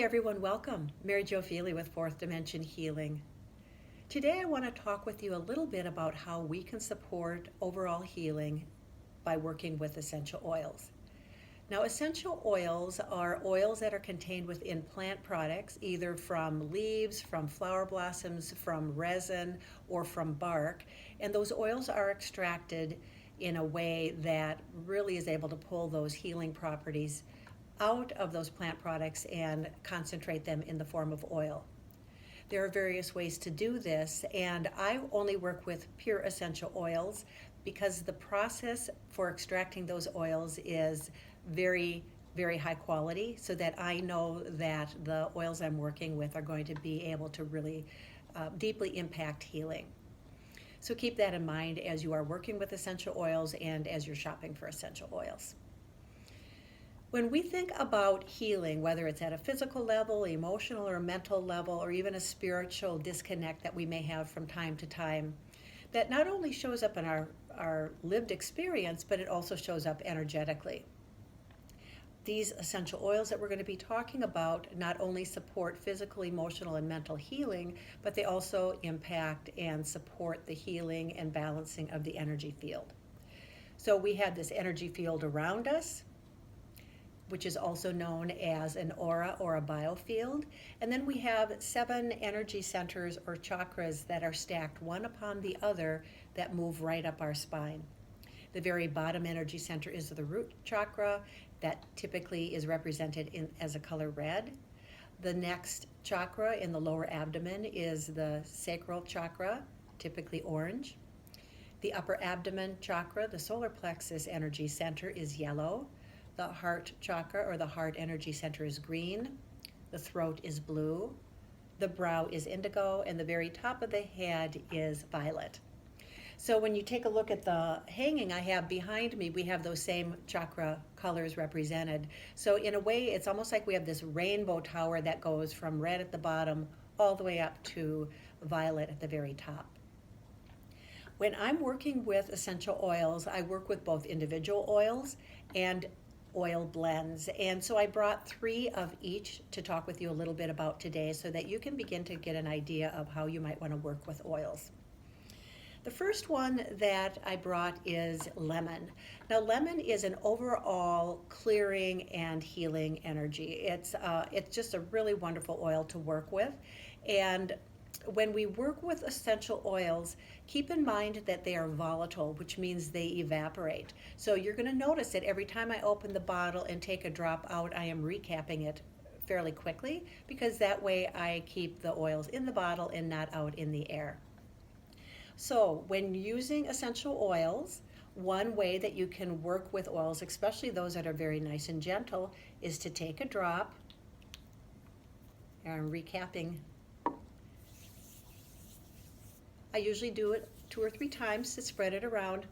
everyone, welcome. Maryjo with Fourth Dimension Healing. Today I want to talk with you a little bit about how we can support overall healing by working with essential oils. Now, essential oils are oils that are contained within plant products, either from leaves, from flower blossoms, from resin, or from bark. And those oils are extracted in a way that really is able to pull those healing properties out of those plant products and concentrate them in the form of oil. There are various ways to do this, and I only work with pure essential oils because the process for extracting those oils is very, very high quality, so that I know that the oils I'm working with are going to be able to really deeply impact healing. So keep that in mind as you are working with essential oils and as you're shopping for essential oils. When we think about healing, whether it's at a physical level, emotional or mental level, or even a spiritual disconnect that we may have from time to time, that not only shows up in our lived experience, but it also shows up energetically. These essential oils that we're going to be talking about not only support physical, emotional, and mental healing, but they also impact and support the healing and balancing of the energy field. So we have this energy field around us, which is also known as an aura or a biofield. And then we have 7 energy centers or chakras that are stacked one upon the other that move right up our spine. The very bottom energy center is the root chakra that typically is represented as a color red. The next chakra in the lower abdomen is the sacral chakra, typically orange. The upper abdomen chakra, the solar plexus energy center, is yellow. The heart chakra or the heart energy center is green. The throat is blue. The brow is indigo, and the very top of the head is violet. So when you take a look at the hanging I have behind me, we have those same chakra colors represented. So in a way, it's almost like we have this rainbow tower that goes from red at the bottom all the way up to violet at the very top. When I'm working with essential oils, I work with both individual oils and oil blends. And so I brought 3 of each to talk with you a little bit about today so that you can begin to get an idea of how you might want to work with oils. The first one that I brought is lemon. Now, lemon is an overall clearing and healing energy. It's just a really wonderful oil to work with. And when we work with essential oils, keep in mind that they are volatile, which means they evaporate. So you're going to notice that every time I open the bottle and take a drop out, I am recapping it fairly quickly, because that way I keep the oils in the bottle and not out in the air. So when using essential oils, one way that you can work with oils, especially those that are very nice and gentle, is to take a drop. And I'm recapping. I usually do it 2 or 3 times to spread it around,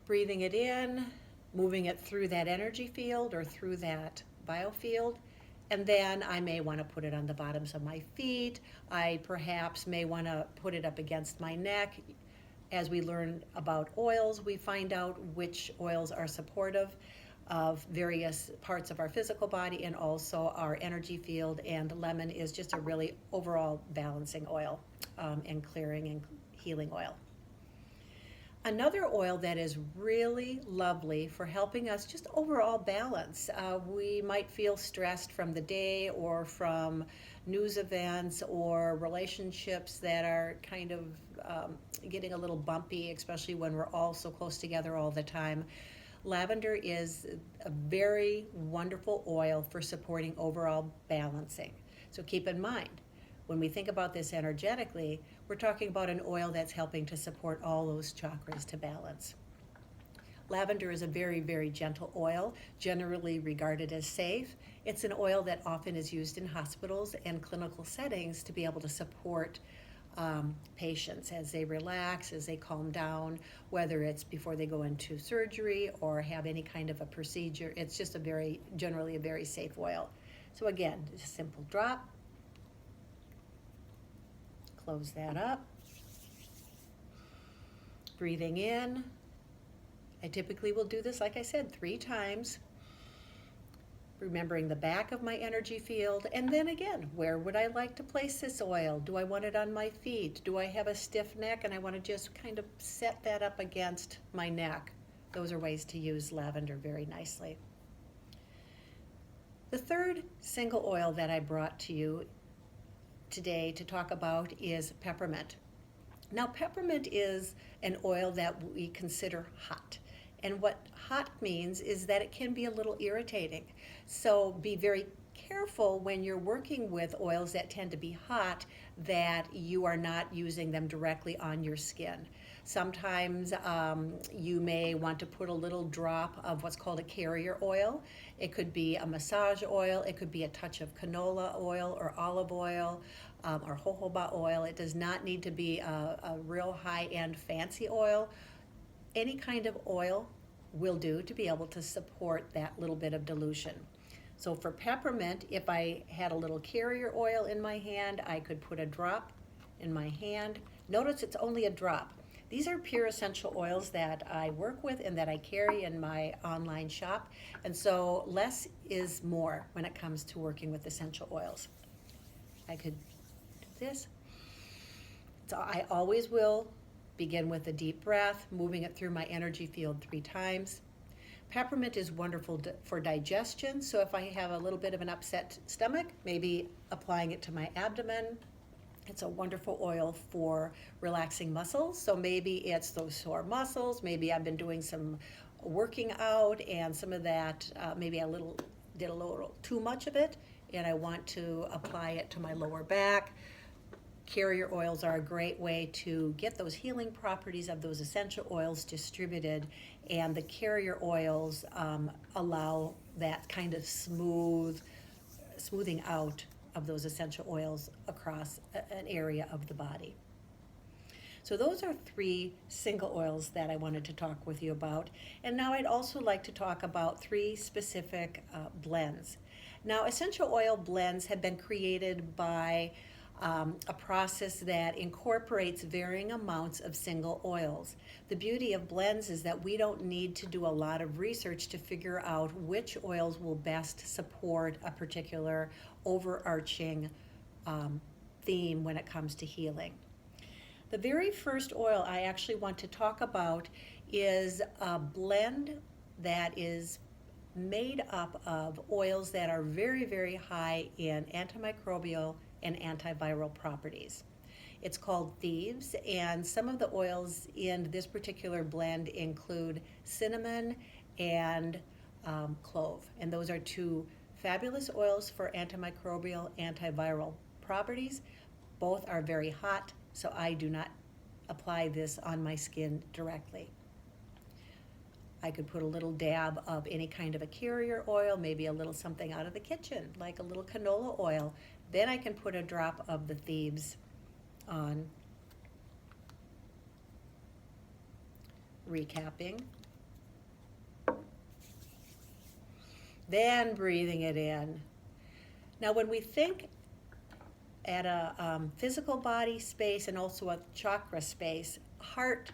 breathing it in, moving it through that energy field or through that biofield, and then I may want to put it on the bottoms of my feet. I perhaps may want to put it up against my neck. As we learn about oils, we find out which oils are supportive of various parts of our physical body and also our energy field, and lemon is just a really overall balancing oil and clearing and healing oil. Another oil that is really lovely for helping us just overall balance. We might feel stressed from the day or from news events or relationships that are kind of getting a little bumpy, especially when we're all so close together all the time. Lavender is a very wonderful oil for supporting overall balancing. So keep in mind, when we think about this energetically, we're talking about an oil that's helping to support all those chakras to balance. Lavender is a very, very gentle oil, generally regarded as safe. It's an oil that often is used in hospitals and clinical settings to be able to support patients as they relax, as they calm down, whether it's before they go into surgery or have any kind of a procedure. It's just generally a very safe oil. So again, just a simple drop. Close that up. Breathing in. I typically will do this, like I said, 3 times. remembering the back of my energy field, and then again, where would I like to place this oil? Do I want it on my feet? Do I have a stiff neck and I want to just kind of set that up against my neck? Those are ways to use lavender very nicely. The third single oil that I brought to you today to talk about is peppermint. Now, peppermint is an oil that we consider hot. And what hot means is that it can be a little irritating. So be very careful when you're working with oils that tend to be hot that you are not using them directly on your skin. Sometimes you may want to put a little drop of what's called a carrier oil. It could be a massage oil, it could be a touch of canola oil or olive oil or jojoba oil. It does not need to be a real high-end fancy oil. Any kind of oil will do to be able to support that little bit of dilution. So for peppermint, if I had a little carrier oil in my hand, I could put a drop in my hand. Notice it's only a drop. These are pure essential oils that I work with and that I carry in my online shop. And so less is more when it comes to working with essential oils. I could do this. So I always will begin with a deep breath, moving it through my energy field 3 times. Peppermint is wonderful for digestion, so if I have a little bit of an upset stomach, maybe applying it to my abdomen. It's a wonderful oil for relaxing muscles, so maybe it's those sore muscles, maybe I've been doing some working out and some of that, maybe I did a little too much of it, and I want to apply it to my lower back. Carrier oils are a great way to get those healing properties of those essential oils distributed, and the carrier oils allow that kind of smoothing out of those essential oils across an area of the body. So those are 3 single oils that I wanted to talk with you about. And now I'd also like to talk about 3 specific blends. Now, essential oil blends have been created by a process that incorporates varying amounts of single oils. The beauty of blends is that we don't need to do a lot of research to figure out which oils will best support a particular overarching theme when it comes to healing. The very first oil I actually want to talk about is a blend that is made up of oils that are very, very high in antimicrobial and antiviral properties. It's called Thieves, and some of the oils in this particular blend include cinnamon and clove, and those are 2 fabulous oils for antimicrobial, antiviral properties. Both are very hot, so I do not apply this on my skin directly. I could put a little dab of any kind of a carrier oil, maybe a little something out of the kitchen, like a little canola oil. Then I can put a drop of the Thieves on. Recapping. Then breathing it in. Now when we think at a physical body space and also a chakra space, heart,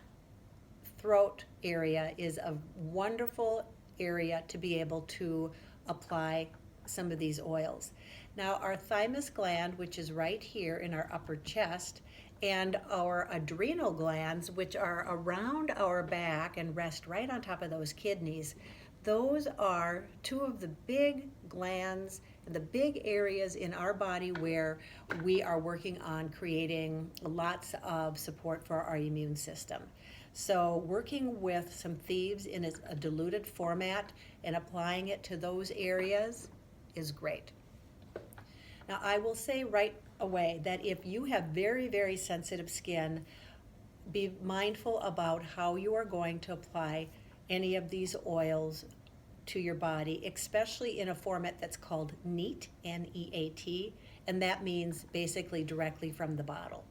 throat area is a wonderful area to be able to apply some of these oils. Now our thymus gland, which is right here in our upper chest, and our adrenal glands, which are around our back and rest right on top of those kidneys, those are 2 of the big glands and the big areas in our body where we are working on creating lots of support for our immune system. So working with some Thieves in a diluted format and applying it to those areas is great. Now I will say right away that if you have very, very sensitive skin, be mindful about how you are going to apply any of these oils to your body, especially in a format that's called NEAT, N-E-A-T, and that means basically directly from the bottle.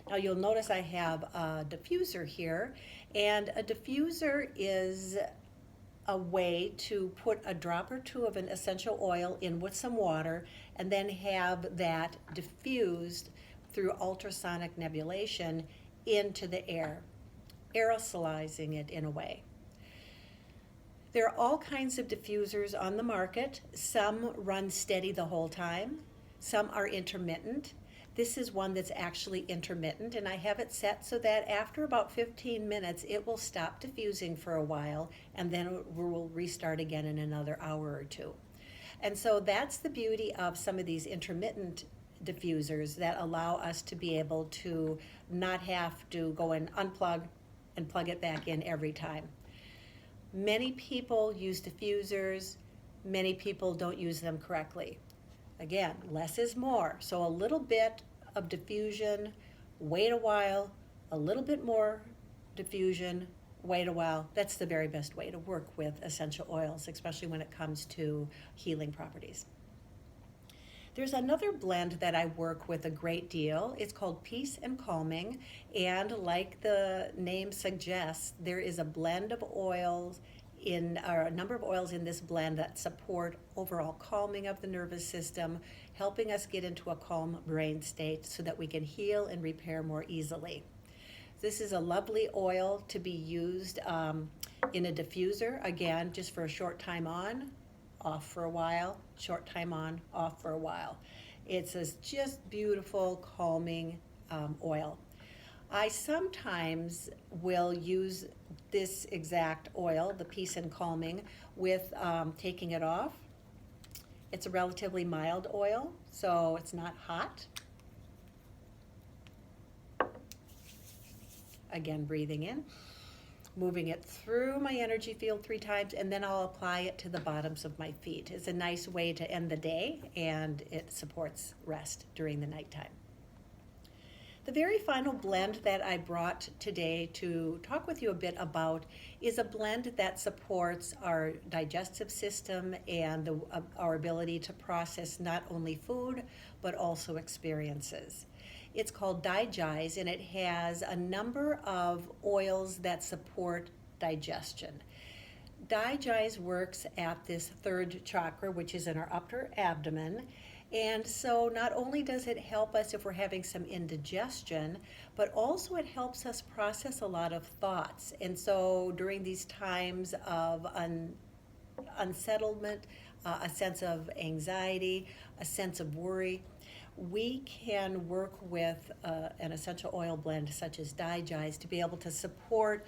Now you'll notice I have a diffuser here, and a diffuser is a way to put a drop or 2 of an essential oil in with some water and then have that diffused through ultrasonic nebulation into the air, aerosolizing it in a way. There are all kinds of diffusers on the market. Some run steady the whole time. Some are intermittent. This is one that's actually intermittent, and I have it set so that after about 15 minutes, it will stop diffusing for a while, and then it will restart again in another hour or two. And so that's the beauty of some of these intermittent diffusers that allow us to be able to not have to go and unplug and plug it back in every time. Many people use diffusers. Many people don't use them correctly. Again, less is more. So a little bit of diffusion, wait a while, a little bit more diffusion, wait a while. That's the very best way to work with essential oils, especially when it comes to healing properties. There's another blend that I work with a great deal. It's called Peace and Calming, and like the name suggests, there is a blend of oils or a number of oils in this blend that support overall calming of the nervous system, helping us get into a calm brain state so that we can heal and repair more easily. This is a lovely oil to be used in a diffuser, again, just for a short time on, off for a while, short time on, off for a while. It's a just beautiful, calming oil. I sometimes will use this exact oil, the Peace and Calming, with taking it off. It's a relatively mild oil, so it's not hot. Again, breathing in, moving it through my energy field 3 times, and then I'll apply it to the bottoms of my feet. It's a nice way to end the day, and it supports rest during the nighttime. The very final blend that I brought today to talk with you a bit about is a blend that supports our digestive system and our ability to process not only food, but also experiences. It's called Digest, and it has a number of oils that support digestion. Digest works at this 3rd chakra, which is in our upper abdomen. And so not only does it help us if we're having some indigestion, but also it helps us process a lot of thoughts. And so during these times of unsettlement, a sense of anxiety, a sense of worry, we can work with an essential oil blend such as Digest to be able to support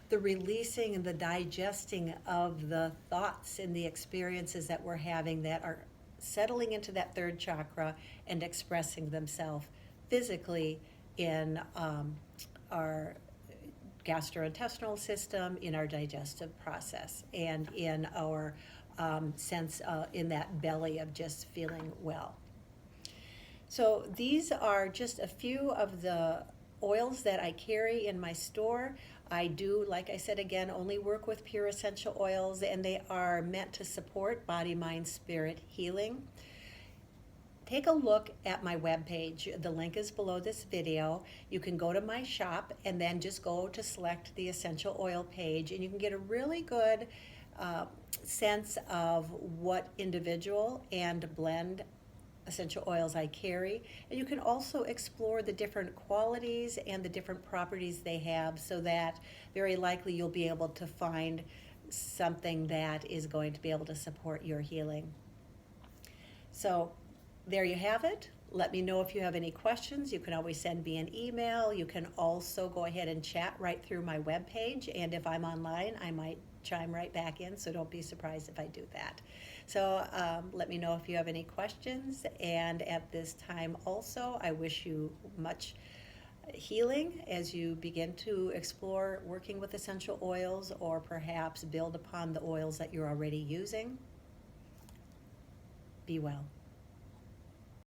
the releasing and the digesting of the thoughts and the experiences that we're having that are settling into that 3rd chakra and expressing themselves physically in our gastrointestinal system, in our digestive process, and in our sense in that belly of just feeling well. So these are just a few of the oils that I carry in my store. I do, like I said again, only work with pure essential oils, and they are meant to support body, mind, spirit healing. Take a look at my webpage. The link is below this video. You can go to my shop and then just go to select the essential oil page, and you can get a really good sense of what individual and blend essential oils I carry, and you can also explore the different qualities and the different properties they have, so that very likely you'll be able to find something that is going to be able to support your healing. So there you have it. Let me know if you have any questions. You can always send me an email. You can also go ahead and chat right through my webpage, and if I'm online, I might chime right back in, so don't be surprised if I do that. So let me know if you have any questions, and at this time also, I wish you much healing as you begin to explore working with essential oils, or perhaps build upon the oils that you're already using. Be well.